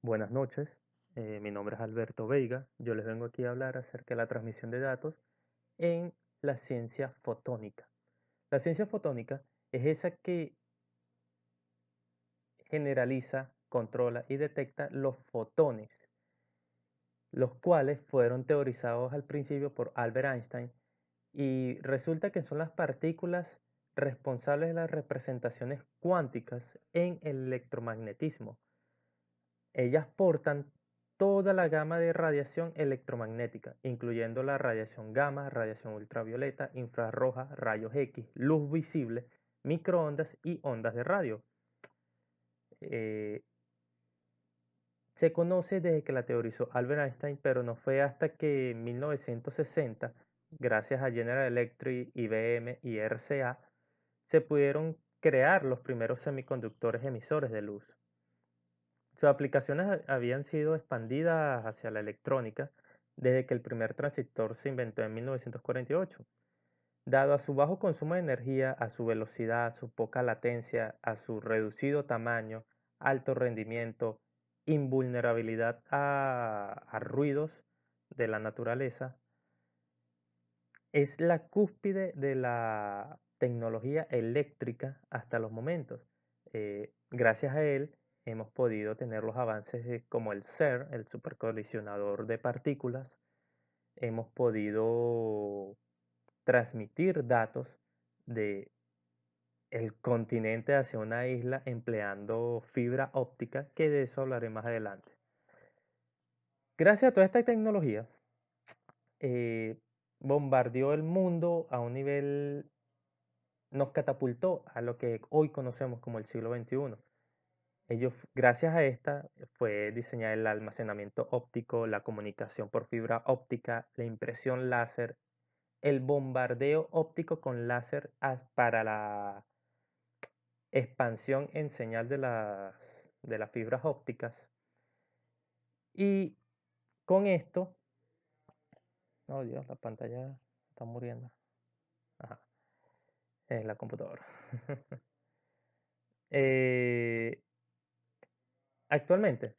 Buenas noches, mi nombre es Alberto Veiga. Yo les vengo aquí a hablar acerca de la transmisión de datos en la ciencia fotónica. La ciencia fotónica es esa que generaliza, controla y detecta los fotones, los cuales fueron teorizados al principio por Albert Einstein y resulta que son las partículas responsables de las representaciones cuánticas en el electromagnetismo. Ellas portan toda la gama de radiación electromagnética, incluyendo la radiación gamma, radiación ultravioleta, infrarroja, rayos X, luz visible, microondas y ondas de radio. Eh, Se conoce desde que la teorizó Albert Einstein, pero no fue hasta que en 1960, gracias a General Electric, IBM y RCA, se pudieron crear los primeros semiconductores emisores de luz. Sus aplicaciones habían sido expandidas hacia la electrónica desde que el primer transistor se inventó en 1948. Dado a su bajo consumo de energía, a su velocidad, su poca latencia, a su reducido tamaño, alto rendimiento, invulnerabilidad a ruidos de la naturaleza, es la cúspide de la tecnología eléctrica hasta los momentos. Gracias a él hemos podido tener los avances como el SER, el supercolisionador de partículas. Hemos podido transmitir datos de el continente hacia una isla empleando fibra óptica, que de eso hablaré más adelante. Gracias a toda esta tecnología, eh, bombardeó el mundo a un nivel, nos catapultó a lo que hoy conocemos como el siglo XXI. Gracias a esta, fue diseñar el almacenamiento óptico, la comunicación por fibra óptica, la impresión láser, el bombardeo óptico con láser para la expansión en señal de las fibras ópticas. Y con esto, oh Dios, la pantalla está muriendo. Ajá, es la computadora. Eh, Actualmente,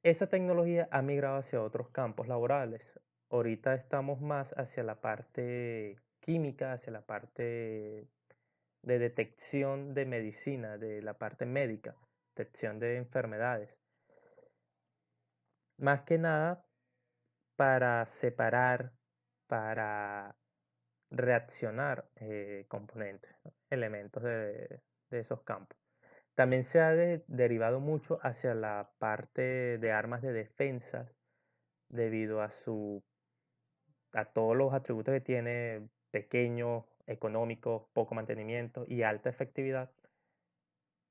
esa tecnología ha migrado hacia otros campos laborales. Ahorita estamos más hacia la parte química, hacia la parte de detección de medicina, de la parte médica, detección de enfermedades. Más que nada para separar, para reaccionar componentes, ¿no? Elementos de esos campos. También se ha derivado mucho hacia la parte de armas de defensa debido a todos los atributos que tiene: pequeño, económico, poco mantenimiento y alta efectividad,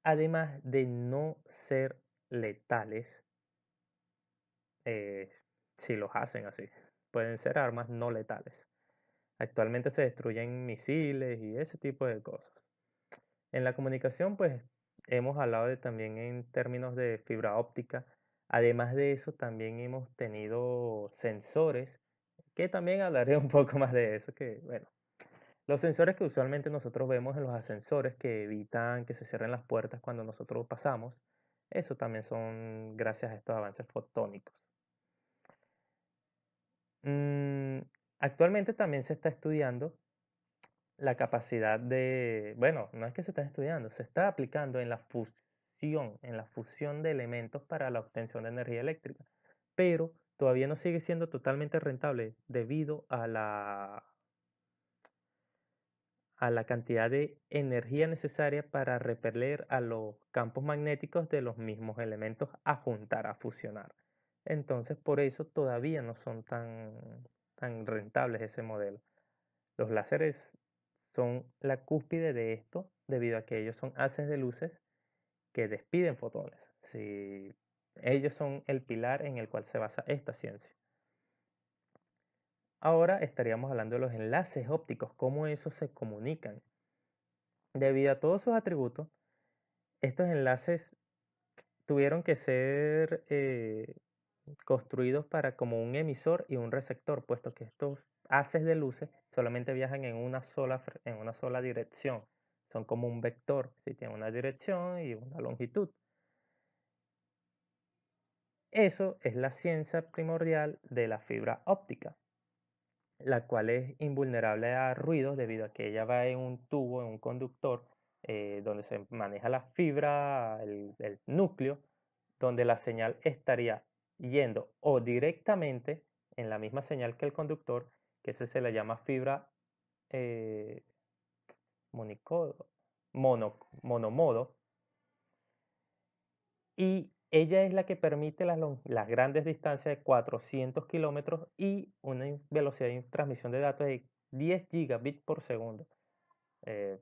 además de no ser letales. eh, si los hacen así, pueden ser armas no letales. Actualmente se destruyen misiles y ese tipo de cosas. En la comunicación, pues hemos hablado también en términos de fibra óptica. Además de eso, también hemos tenido sensores, que también hablaré un poco más de eso, que bueno, los sensores que usualmente nosotros vemos en los ascensores que evitan que se cierren las puertas cuando nosotros pasamos, eso también son gracias a estos avances fotónicos. Mm, Actualmente también se está estudiando la capacidad de, bueno, no es que se está estudiando, se está aplicando en la fusión de elementos para la obtención de energía eléctrica, pero todavía no sigue siendo totalmente rentable debido a la cantidad de energía necesaria para repeler a los campos magnéticos de los mismos elementos a juntar, a fusionar. Entonces, por eso todavía no son tan rentables ese modelo. Los láseres son la cúspide de esto debido a que ellos son haces de luces que despiden fotones. Si ellos son el pilar en el cual se basa esta ciencia. Ahora estaríamos hablando de los enlaces ópticos, cómo esos se comunican. Debido a todos sus atributos, estos enlaces tuvieron que ser construidos para como un emisor y un receptor, puesto que estos haces de luces solamente viajan en una sola dirección. Son como un vector, si tienen una dirección y una longitud. Eso es la ciencia primordial de la fibra óptica, la cual es invulnerable a ruidos debido a que ella va en un tubo, en un conductor, donde se maneja la fibra, el núcleo, donde la señal estaría yendo o directamente en la misma señal que el conductor, que ese se le llama fibra eh, monicodo, monomodo, y ella es la que permite las grandes distancias de 400 kilómetros y una velocidad de transmisión de datos de 10 gigabits por segundo. Eh,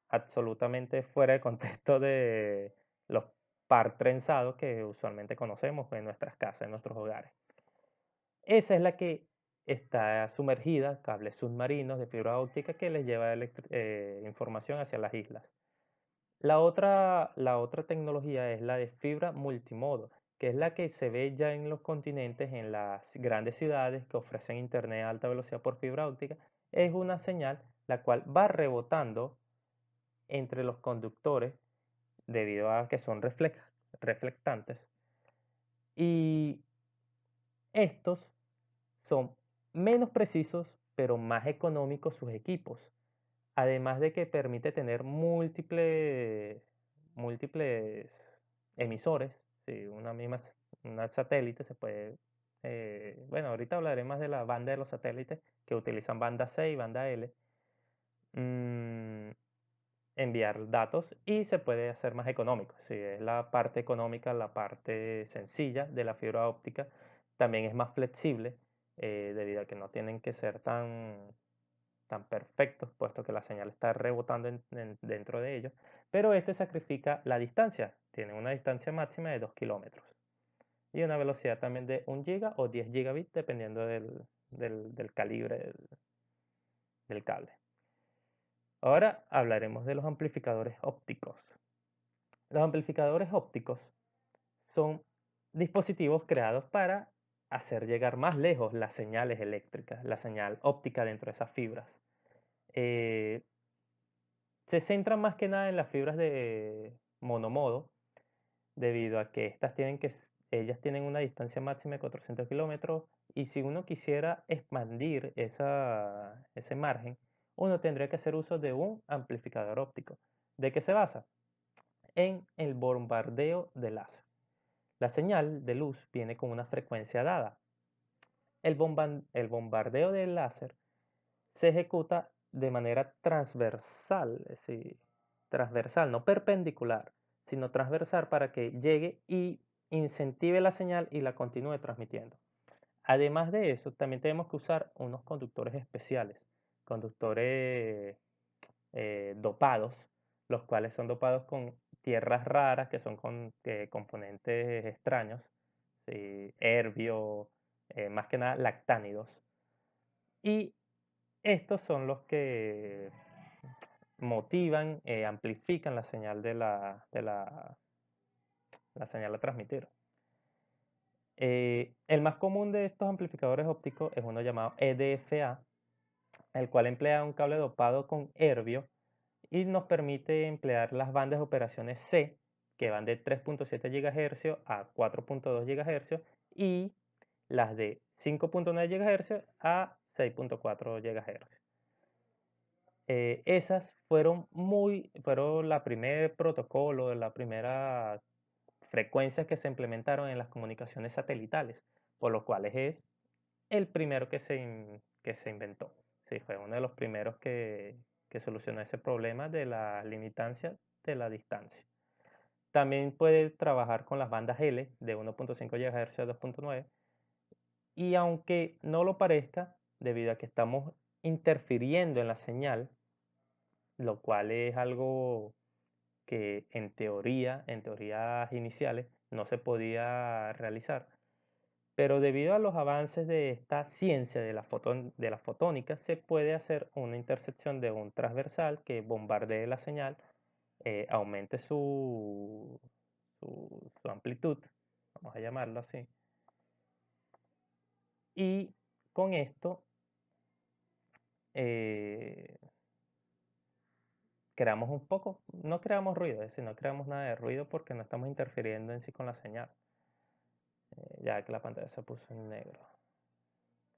absolutamente fuera de contexto de los par trenzados que usualmente conocemos en nuestras casas, en nuestros hogares. Esa es la que está sumergida, cables submarinos de fibra óptica que les lleva información hacia las islas. La otra tecnología es la de fibra multimodo, que es la que se ve ya en los continentes, en las grandes ciudades que ofrecen internet a alta velocidad por fibra óptica. Es una señal la cual va rebotando entre los conductores debido a que son reflectantes. Y estos son menos precisos, pero más económicos sus equipos. Además de que permite tener múltiples emisores. Sí, una satélite se puede, bueno, ahorita hablaré más de la banda de los satélites que utilizan banda C y banda L. mm, Enviar datos y se puede hacer más económico. Sí, es la parte económica, la parte sencilla de la fibra óptica. También es más flexible debido a que no tienen que ser tan perfectos, puesto que la señal está rebotando dentro de ellos, pero este sacrifica la distancia, tiene una distancia máxima de 2 kilómetros y una velocidad también de 1 giga o 10 gigabits dependiendo del calibre del cable. Ahora hablaremos de los amplificadores ópticos. Los amplificadores ópticos son dispositivos creados para hacer llegar más lejos las señales eléctricas, la señal óptica dentro de esas fibras. Eh, Se centran más que nada en las fibras de monomodo, debido a que ellas tienen una distancia máxima de 400 kilómetros y si uno quisiera expandir ese margen, uno tendría que hacer uso de un amplificador óptico. ¿De qué se basa? En el bombardeo de láser. La señal de luz viene con una frecuencia dada. El bombardeo del láser se ejecuta de manera transversal, es decir, transversal, no perpendicular, sino transversal para que llegue y incentive la señal y la continúe transmitiendo. Además de eso, también tenemos que usar unos conductores especiales, conductores dopados, los cuales son dopados con tierras raras, que son con componentes extraños, ¿sí? Herbio, más que nada lactánidos. Y estos son los que motivan, amplifican la señal la señal a transmitir. El más común de estos amplificadores ópticos es uno llamado EDFA, el cual emplea un cable dopado con herbio y nos permite emplear las bandas de operaciones C, que van de 3.7 GHz a 4.2 GHz, y las de 5.9 GHz a 6.4 GHz. Esas fueron la primer protocolo, la primera frecuencia que se implementaron en las comunicaciones satelitales, por lo cual es el primero que se inventó. Sí, fue uno de los primeros que solucionó ese problema de la limitancia de la distancia. También puede trabajar con las bandas L de 1.5 GHz a 2.9 y aunque no lo parezca, debido a que estamos interfiriendo en la señal, lo cual es algo que en teorías iniciales, no se podía realizar. Pero debido a los avances de esta ciencia de la fotónica, se puede hacer una intersección de un transversal que bombardee la señal, aumente su amplitud, vamos a llamarlo así, y con esto eh, creamos un poco, no creamos ruido, es decir, no creamos nada de ruido porque no estamos interfiriendo en sí con la señal. Ya que la pantalla se puso en negro.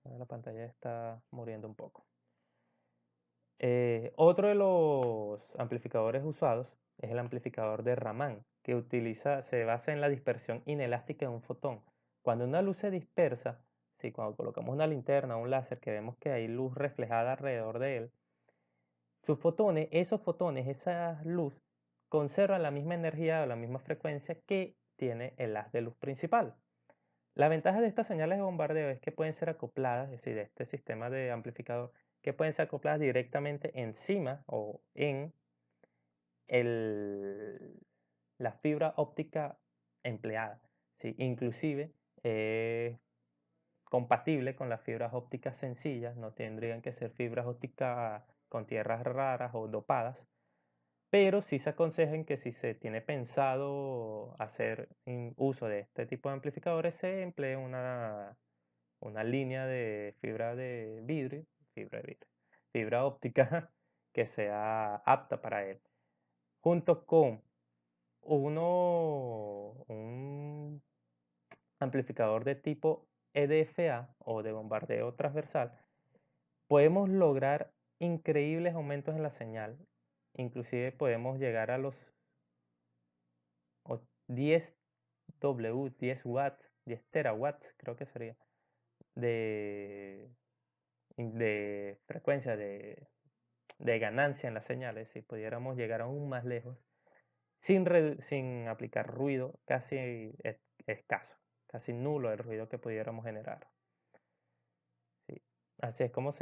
La pantalla está muriendo un poco. Otro de los amplificadores usados es el amplificador de Raman, que se basa en la dispersión inelástica de un fotón. Cuando una luz se dispersa, sí, cuando colocamos una linterna o un láser que vemos que hay luz reflejada alrededor de él, esos fotones, esa luz, conservan la misma energía o la misma frecuencia que tiene el haz de luz principal. La ventaja de estas señales de bombardeo es que pueden ser acopladas, es decir, de este sistema de amplificador, que pueden ser acopladas directamente encima o en la fibra óptica empleada. ¿Sí? Inclusive es compatible con las fibras ópticas sencillas, no tendrían que ser fibras ópticas con tierras raras o dopadas, pero sí se aconsejan que si se tiene pensado hacer uso de este tipo de amplificadores, se emplee una línea de fibra de vidrio, fibra óptica que sea apta para él, junto con un amplificador de tipo EDFA o de bombardeo transversal. Podemos lograr increíbles aumentos en la señal. Inclusive podemos llegar a los 10 10 watts, 10 terawatts, creo que sería, de, de frecuencia, de ganancia en las señales, si pudiéramos llegar aún más lejos, sin aplicar ruido casi escaso, casi nulo el ruido que pudiéramos generar. Sí. Así es como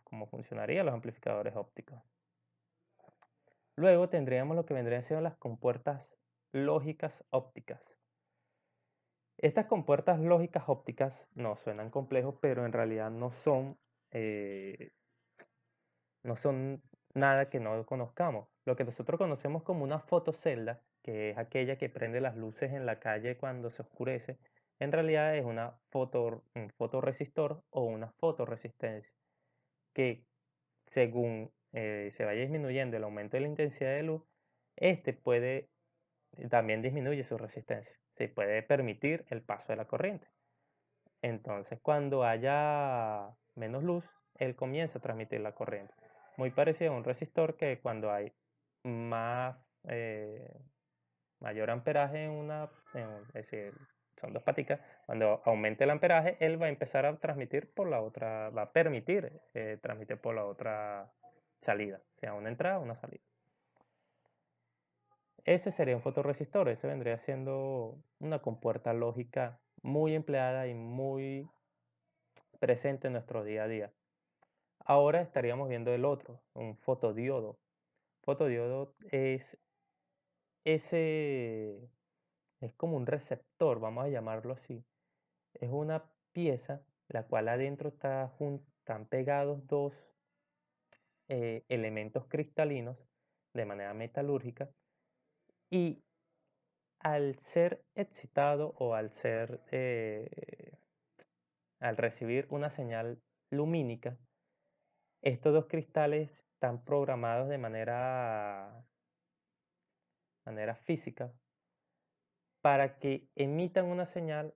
como funcionarían los amplificadores ópticos. Luego tendríamos lo que vendrían siendo las compuertas lógicas ópticas. Estas compuertas lógicas ópticas no suenan complejos, pero en realidad eh, no son nada que no conozcamos. Lo que nosotros conocemos como una fotocelda, que es aquella que prende las luces en la calle cuando se oscurece, en realidad es un fotorresistor o una fotorresistencia, que según se vaya disminuyendo el aumento de la intensidad de luz, también disminuye su resistencia. Se puede permitir el paso de la corriente. Entonces, cuando haya menos luz, él comienza a transmitir la corriente. Muy parecido a un resistor que cuando hay más, eh, mayor amperaje es decir, son dos paticas, cuando aumente el amperaje, él va a empezar a transmitir por la otra, va a permitir transmitir por la otra salida, sea una entrada o una salida. Ese sería un fotorresistor, ese vendría siendo una compuerta lógica muy empleada y muy presente en nuestro día a día. Ahora estaríamos viendo el otro, un fotodiodo. Fotodiodo ese, es como un receptor, vamos a llamarlo así. Es una pieza la cual adentro están pegados dos elementos cristalinos de manera metalúrgica y al ser excitado o al recibir una señal lumínica, estos dos cristales están programados de manera física para que emitan una señal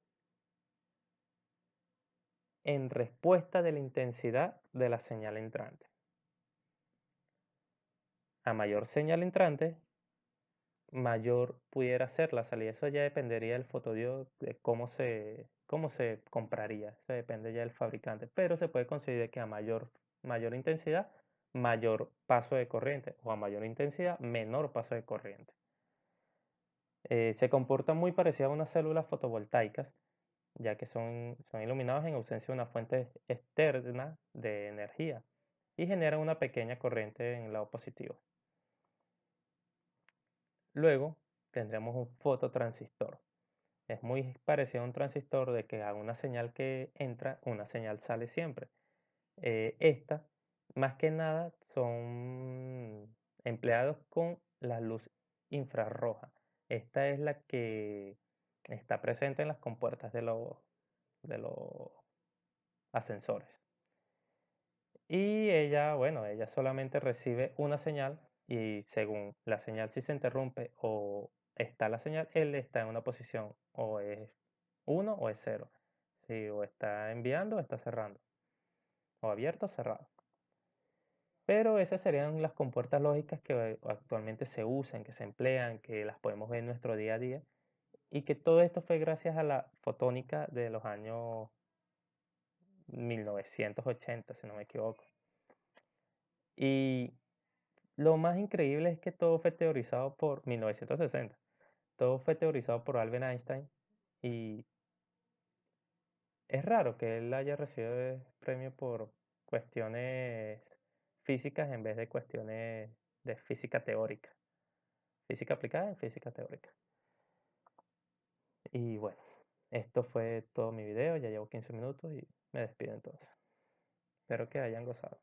en respuesta de la intensidad de la señal entrante. A mayor señal entrante, mayor pudiera ser la salida. Eso ya dependería del fotodiodo, de cómo se compraría. Eso depende ya del fabricante. Pero se puede conseguir que a mayor intensidad, mayor paso de corriente. O a mayor intensidad, menor paso de corriente. Se comporta muy parecido a unas células fotovoltaicas, ya que son iluminados en ausencia de una fuente externa de energía y generan una pequeña corriente en el lado positivo. Luego tendremos un fototransistor. Es muy parecido a un transistor de que a una señal que entra, una señal sale siempre. Esta, más que nada, son empleados con la luz infrarroja. Esta es la que está presente en las compuertas de los ascensores. Y ella, bueno, ella solamente recibe una señal y según la señal si se interrumpe o está la señal, él está en una posición o es uno o es cero. Sí, o está enviando o está cerrando. O abierto o cerrado. Pero esas serían las compuertas lógicas que actualmente se usan, que se emplean, que las podemos ver en nuestro día a día. Y que todo esto fue gracias a la fotónica de los años 1980, si no me equivoco. Y lo más increíble es que todo fue teorizado por 1960. Todo fue teorizado por Albert Einstein. Y es raro que él haya recibido el premio por cuestiones físicas en vez de cuestiones de física teórica. Física aplicada en física teórica. Y bueno, esto fue todo mi video. Ya llevo 15 minutos y me despido entonces. Espero que hayan gozado.